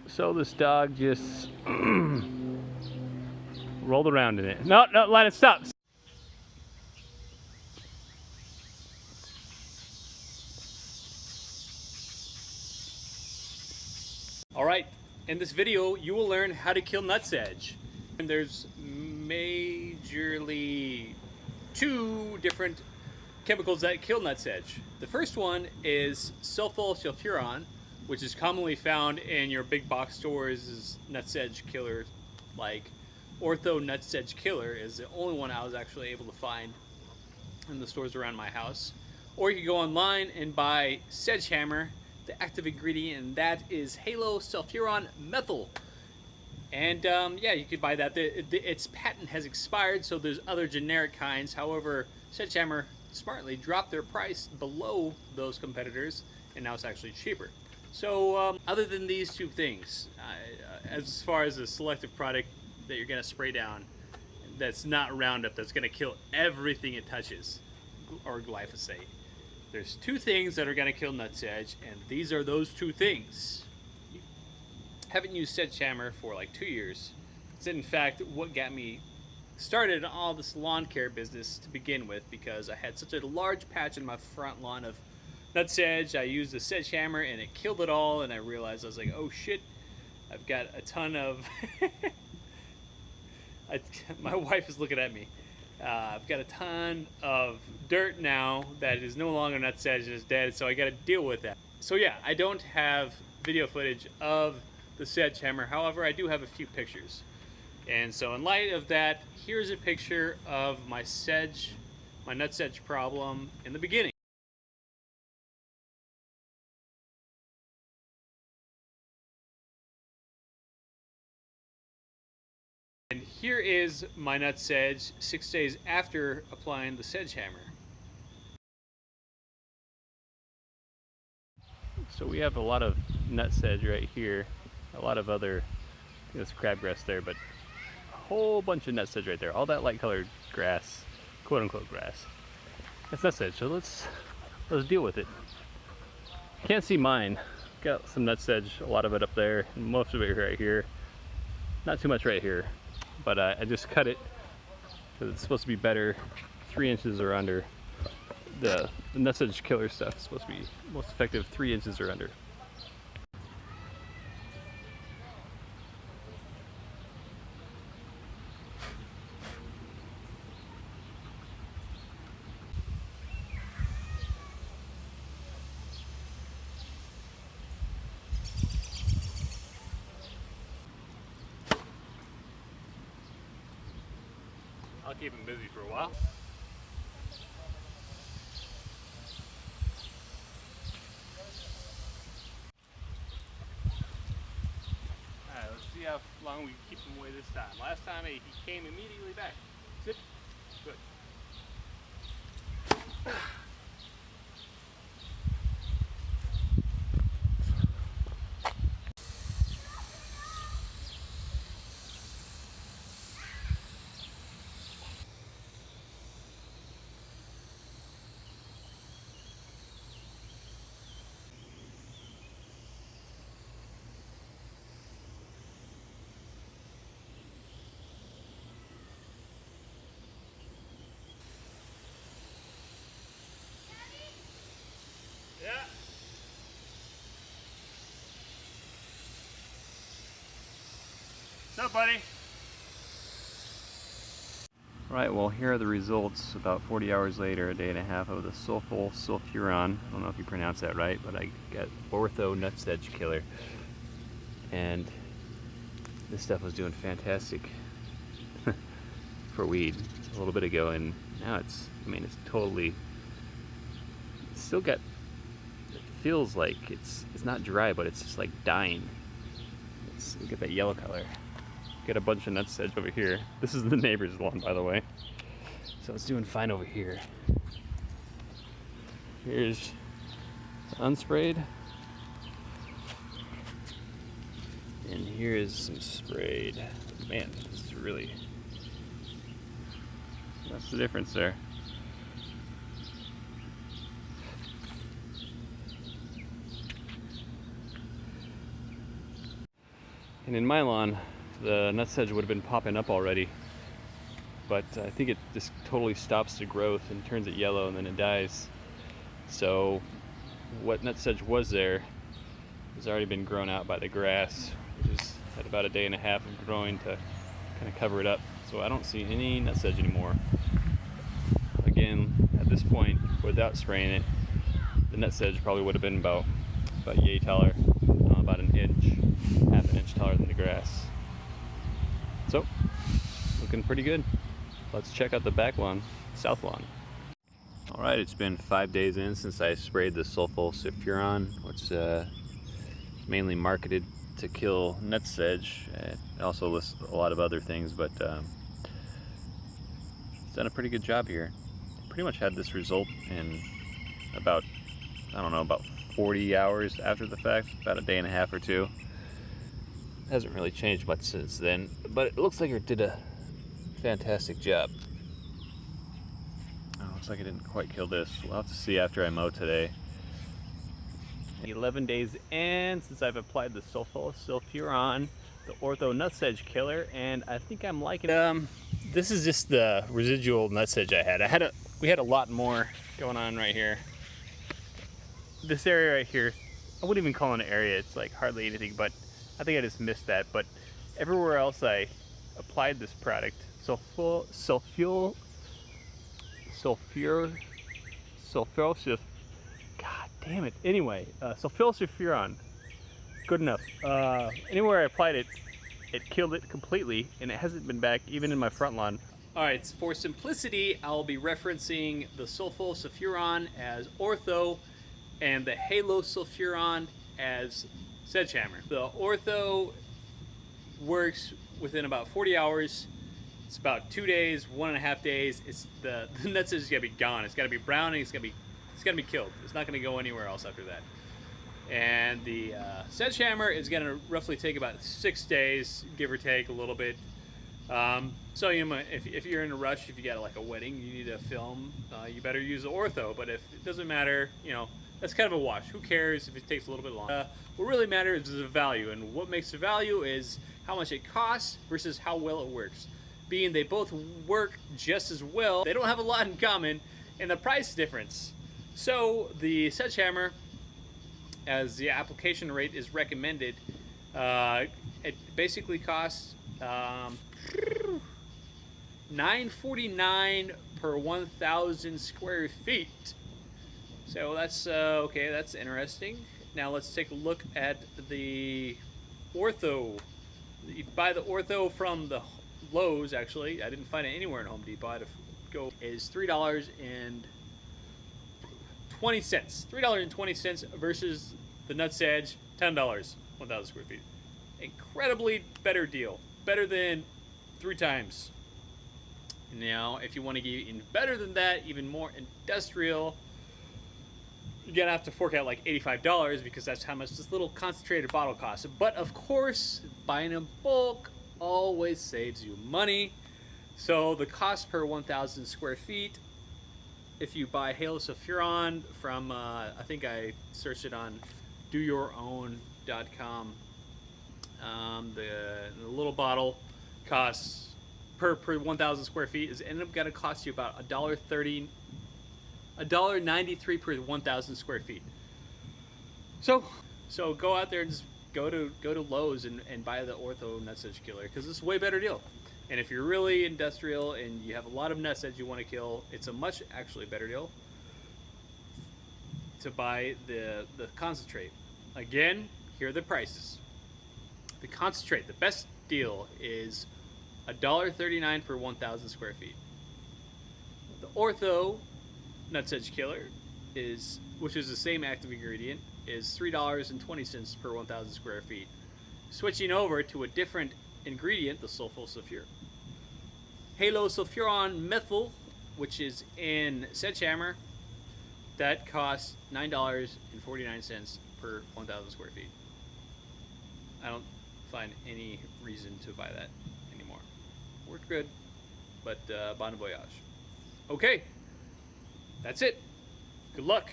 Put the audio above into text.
So this dog just rolled around in it. No, no, let it stop. Alright, in this video you will learn how to kill nutsedge. And there's majorly two different chemicals that kill nutsedge. The first one is sulfosulfuron, which is commonly found in your big box stores. Nutsedge Killer, like Ortho Nutsedge Killer, is the only one I was actually able to find in the stores around my house. Or you can go online and buy SedgeHammer, the active ingredient, and that is halosulfuron-methyl. And yeah, you could buy that. Its patent has expired, so there's other generic kinds. However, SedgeHammer smartly dropped their price below those competitors, and now it's actually cheaper. So other than these two things, as far as a selective product that you're going to spray down that's not Roundup, that's going to kill everything it touches, or glyphosate, there's two things that are going to kill nutsedge, and these are those two things. Haven't used SedgeHammer for like 2 years. It's in fact what got me started on all this lawn care business to begin with, because I had such a large patch in my front lawn of nutsedge. I used the SedgeHammer and it killed it all, and I realized, I was like, oh shit, I've got a ton of my wife is looking at me. I've got a ton of dirt now that is no longer nutsedge and is dead, so I got to deal with that. So yeah, I don't have video footage of the SedgeHammer. However, I do have a few pictures. And so in light of that, here's a picture of my nutsedge problem in the beginning. And here is my nutsedge 6 days after applying the SedgeHammer. So we have a lot of nutsedge right here, a lot of other, there's crabgrass there, but a whole bunch of nutsedge right there. All that light colored grass, quote unquote grass. That's nutsedge, so let's deal with it. Can't see mine. Got some nutsedge, a lot of it up there, and most of it right here. Not too much right here. But I just cut it because it's supposed to be better, 3 inches or under. The Nutsedge Killer stuff is supposed to be most effective 3 inches or under. I'll keep him busy for a while. Alright, let's see how long we can keep him away this time. Last time he came immediately back. Sit. Good. Yeah. What's up, buddy? Right, well, here are the results about 40 hours later, a day and a half, of the sulfosulfuron. I don't know if you pronounce that right, but I got Ortho Nutsedge Killer. And this stuff was doing fantastic for weed a little bit ago, and now it's, I mean, it's totally, it's still got, it feels like it's not dry, but it's just like dying. Look at that yellow color. Got a bunch of nutsedge over here. This is the neighbor's lawn, by the way. So it's doing fine over here. Here's unsprayed. And here is some sprayed. Man, this is really, that's the difference there. And in my lawn, the nutsedge would have been popping up already, but I think it just totally stops the growth and turns it yellow and then it dies. So what nutsedge was there has already been grown out by the grass, which is at about a day and a half of growing to kind of cover it up. So I don't see any nutsedge anymore. Again, at this point, without spraying it, the nutsedge probably would have been about yay taller, about an inch, half an inch taller than the grass. So, looking pretty good. Let's check out the back lawn, south lawn. All right, it's been 5 days in since I sprayed the sulfosulfuron, which is mainly marketed to kill nutsedge. It also lists a lot of other things, but it's done a pretty good job here. Pretty much had this result in about, I don't know, about 40 hours after the fact, about a day and a half or two. Hasn't really changed much since then, but it looks like it did a fantastic job. Oh, looks like I didn't quite kill this. We'll have to see after I mow today. 11 days in since I've applied the sulfosulfuron, the Ortho Nutsedge Killer, and I think I'm liking it. This is just the residual nutsedge I had. We had a lot more going on right here. This area right here, I wouldn't even call it an area. It's like hardly anything, but I think I just missed that. But everywhere else I applied this product, sulfosulfuron, God damn it. Anyway, sulfosulfuron, good enough. Anywhere I applied it, it killed it completely, and it hasn't been back even in my front lawn. Alright, for simplicity, I'll be referencing the sulfosulfuron as Ortho and the halosulfuron as SedgeHammer. The Ortho works within about 40 hours. It's about 2 days, 1.5 days. It's the nutsedge is gonna be gone. It's gotta be browning. It's gonna be killed. It's not gonna go anywhere else after that. And the SedgeHammer is gonna roughly take about 6 days, give or take a little bit. So you know, if you're in a rush, if you got like a wedding, you need to film, you better use the Ortho. But if it doesn't matter, you know, that's kind of a wash. Who cares if it takes a little bit longer? What really matters is the value, and what makes the value is how much it costs versus how well it works. Being they both work just as well, they don't have a lot in common, and the price difference. So the SedgeHammer, as the application rate is recommended, it basically costs $9.49 per 1,000 square feet. So that's okay, that's interesting. Now let's take a look at the Ortho. You buy the Ortho from the Lowe's, actually. I didn't find it anywhere in Home Depot. I had to go. Is $3.20. $3.20 versus the nutsedge, $10, 1,000 square feet. Incredibly better deal. Better than 3 times. Now, if you want to get even better than that, even more industrial, you're gonna have to fork out like $85 because that's how much this little concentrated bottle costs. But of course, buying in bulk always saves you money. So the cost per 1,000 square feet, if you buy halosulfuron from, I think I searched it on doyourown.com, the little bottle costs per 1,000 square feet is ended up gonna cost you about $1.93 per 1,000 square feet. So go out there and just go to Lowe's and buy the Ortho Nutsedge Killer, because it's a way better deal. And if you're really industrial and you have a lot of nutsedge you want to kill, it's a much actually better deal to buy the concentrate. Again, here are the prices. The concentrate, the best deal is $1.39 per 1,000 square feet. The Ortho Nutsedge Killer which is the same active ingredient, is $3.20 per 1,000 square feet. Switching over to a different ingredient, the sulfosulfuron. Halosulfuron-methyl, which is in SedgeHammer, that costs $9.49 per 1,000 square feet. I don't find any reason to buy that anymore. Worked good, but bon voyage. Okay, that's it. Good luck.